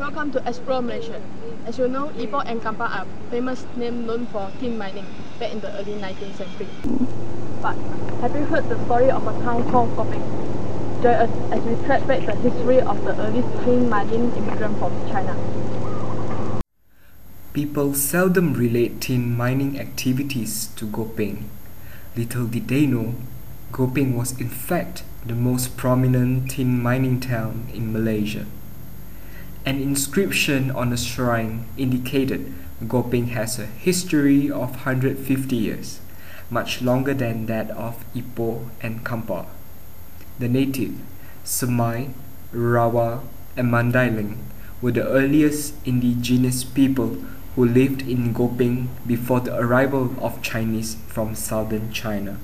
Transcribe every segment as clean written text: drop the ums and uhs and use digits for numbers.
Welcome to Explore Malaysia. As you know, Ipoh and Kampar are famous names known for tin mining back in the early 19th century. But have you heard the story of a town called Gopeng? Join us as we track back the history of the early tin mining immigrant from China. People seldom relate tin mining activities to Gopeng. Little did they know, Gopeng was in fact the most prominent tin mining town in Malaysia. An inscription on a shrine indicated Gopeng has a history of 150 years, much longer than that of Ipoh and Kampar. The native, Semai, Rawa, and Mandailing were the earliest indigenous people who lived in Gopeng before the arrival of Chinese from southern China.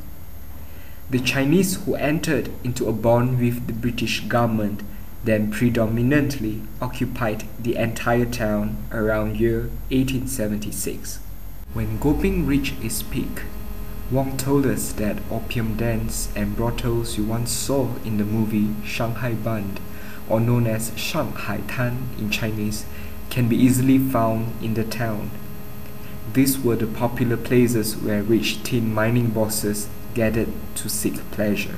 The Chinese who entered into a bond with the British government then predominantly occupied the entire town around year 1876. When Gopeng reached its peak, Wong told us that opium dens and brothels you once saw in the movie Shanghai Band, or known as Shanghai Tan in Chinese, can be easily found in the town. These were the popular places where rich tin mining bosses gathered to seek pleasure.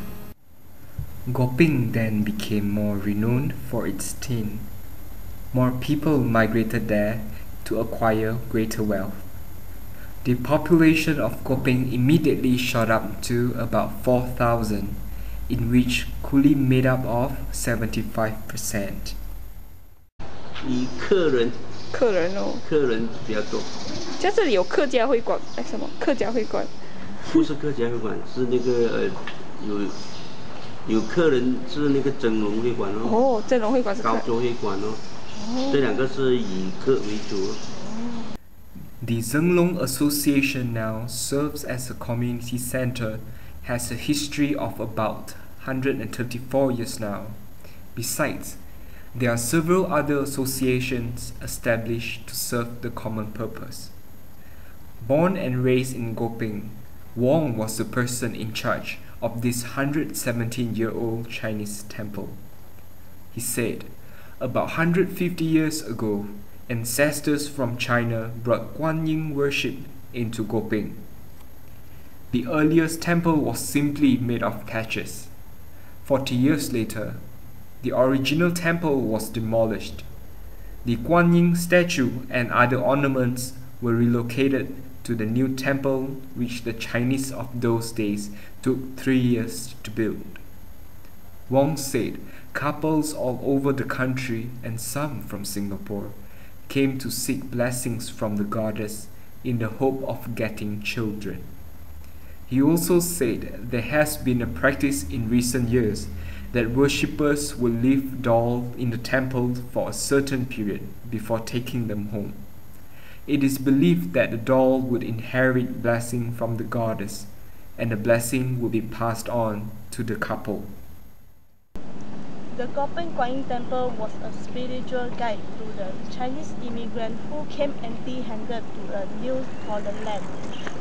Gopeng then became more renowned for its tin. More people migrated there to acquire greater wealth. The population of Gopeng immediately shot up to about 4,000, in which Kuli made up of 75%. 以客人比较多。在这里有客家会馆，什么客家会馆？不是客家会馆，是那个有客人是那个蒸笼会馆哦。哦，蒸笼会馆是高州会馆哦。这两个是以客为主。The Zhenglong Association now serves as a community center, has a history of about 134 years now. Besides, there are several other associations established to serve the common purpose. Born and raised in Gopeng, Wong was the person in charge of this 117-year-old Chinese temple. He said, about 150 years ago, ancestors from China brought Guan Yin worship into Gopeng. The earliest temple was simply made of thatches. 40 years later, the original temple was demolished. The Guan Yin statue and other ornaments were relocated to the new temple, which the Chinese of those days took 3 years to build. Wong said couples all over the country and some from Singapore came to seek blessings from the goddess in the hope of getting children. He also said there has been a practice in recent years that worshippers will leave dolls in the temple for a certain period before taking them home. It is believed that the doll would inherit blessing from the goddess, and the blessing would be passed on to the couple. The Gopeng Guan Yin Temple was a spiritual guide to the Chinese immigrants who came empty-handed to a new foreign land,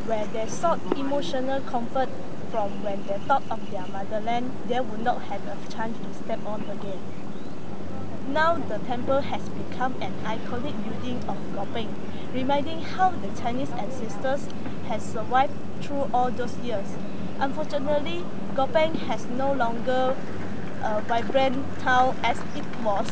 where they sought emotional comfort from when they thought of their motherland they would not have a chance to step on again. Now the temple has become an iconic building of Gopeng, reminding how the Chinese ancestors had survived through all those years. Unfortunately, Gopeng has no longer a vibrant town as it was.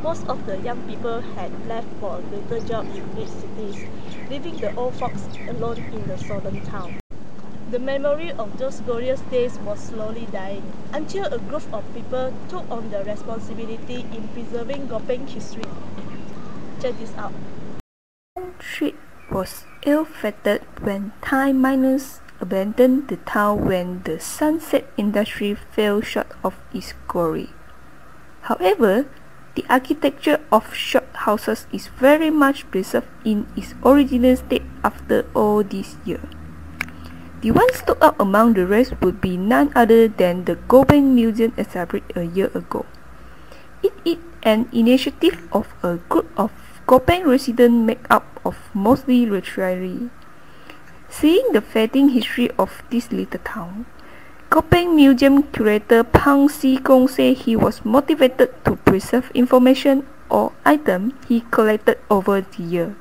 Most of the young people had left for greater jobs in big cities, leaving the old folks alone in the southern town. The memory of those glorious days was slowly dying, until a group of people took on the responsibility in preserving Gopeng history. Check this out. Street was ill-fated when Thai miners abandoned the town when the sunset industry fell short of its glory. However, the architecture of shop houses is very much preserved in its original state after all these years. The one stood out among the rest would be none other than the Gopeng Museum established a year ago. It is an initiative of a group of Gopeng residents made up of mostly retirees. Seeing the fading history of this little town, Gopeng Museum curator Pang Si Gong said he was motivated to preserve information or items he collected over the year.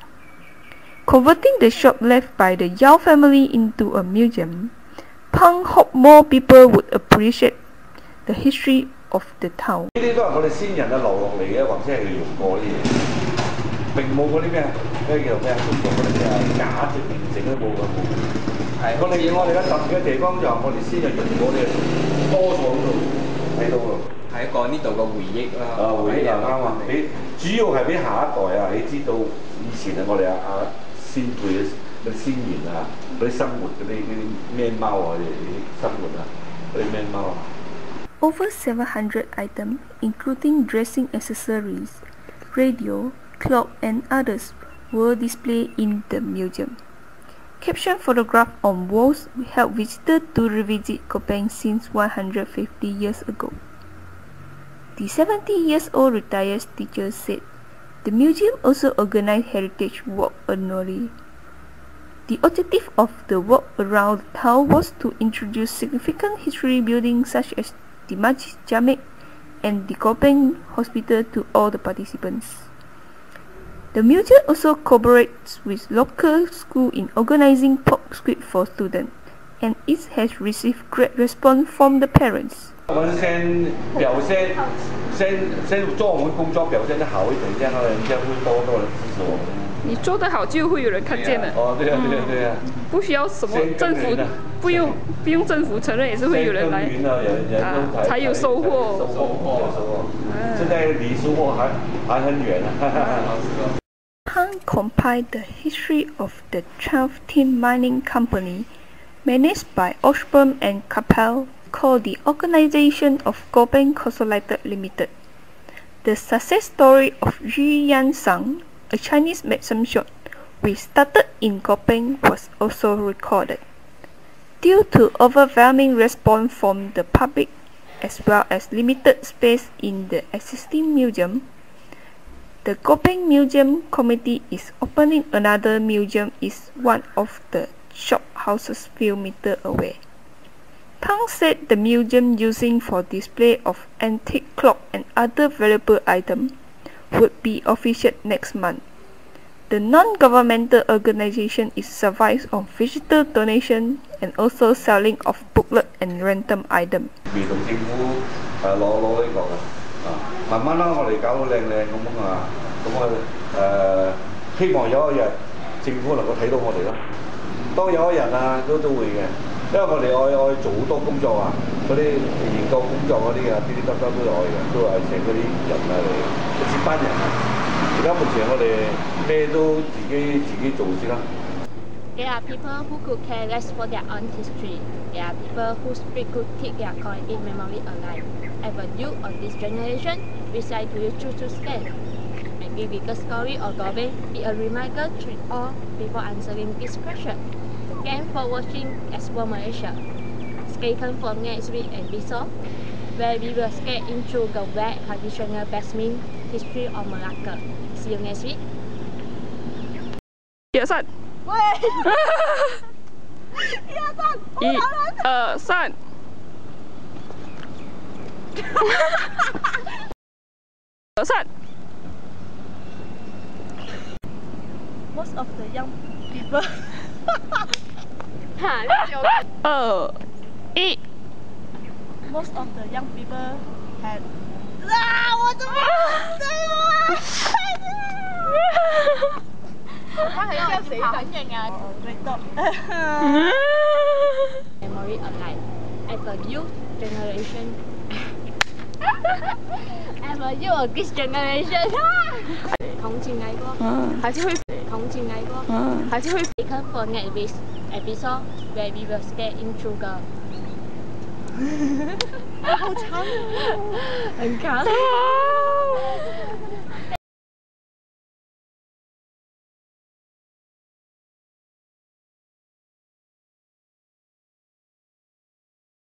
Converting the shop left by the Yao family into a museum, Pang hoped more people would appreciate the history of the town. 呢啲都係我哋先人啊留落嚟嘅，或者係用過啲嘢，並冇嗰啲咩叫做咩中國嗰啲咩假設完整都冇嘅。係我哋嘅特別嘅地方就係我哋先人用過啲多數喺度睇到咯。係一個呢度嘅回憶啦。回憶啊啱啊！你主要係俾下一代啊，你知道以前啊我哋先輩嗰啲先賢啊，嗰啲生活嗰啲咩貓啊，佢哋啲生活啊，嗰啲咩貓啊。Over 700 items, including dressing accessories, radio, clock and others, were displayed in the museum. Caption photographs on walls help visitors to revisit Gopeng since 150 years ago. The 70-year-old retired teacher said the museum also organized heritage walk annually. The objective of the walk around the town was to introduce significant history buildings such as the Masjid Jamek and the Gopeng Hospital to all the participants. The museum also cooperates with local schools in organizing pop script for students, and it has received great response from the parents. 揾聲表聲做我們工作表現得好一點，這樣人家會多人支持我們。你做得好就会有人看见的。哦，对啊，对啊，对啊。不需要什么政府，不用政府承认，也是会有人来才有收获。收获。现在离收获还很远啊。Pang compiled the history of the 12th tin mining company, managed by Osborne and Capel, called the Organization of Gopeng Consolidated Limited. The success story of Yu Yan Sang, a Chinese medicine shop which started in Gopeng, was also recorded. Due to overwhelming response from the public as well as limited space in the existing museum, the Gopeng Museum Committee is opening another museum in one of the shop houses few meters away. Pang said the museum using for display of antique clock and other valuable items would be official next month. The non-governmental organization is survives on visitor donation and also selling of booklet and random items. 未同政府攞呢個嘅，慢慢啦，我哋搞到靚靚咁啊，希望有一日政府能夠睇到我哋咯。當有一日啊，都會嘅。 因為我哋愛做好多工作啊，嗰啲研究工作嗰啲啊，啲都愛嘅，都係請嗰啲人啊嚟接班人啊。而家目前我哋咩都自己做先啦。There are people who could care less for their own history. There are people whose spirit could keep their collective memory alive. As a youth of this generation, which side do you choose to stay? Maybe the story of Gopeng be a reminder to all before answering this question. Thanks for watching Explore Malaysia. Stay tuned for next week episode, where we will skate into the wet traditional batsman history of Malacca. See you next week. 1、2、3。喂1、2、3。3。 Most of the young people 2、1。Most of the young people had 我怎么对吗？他很像谁反应啊？Memory alive. As a youth generation. As a youth of this generation. 同情爱过，还是会同情爱过，还是会 taken for next week's episode where we will skate into the 好长哦，很长。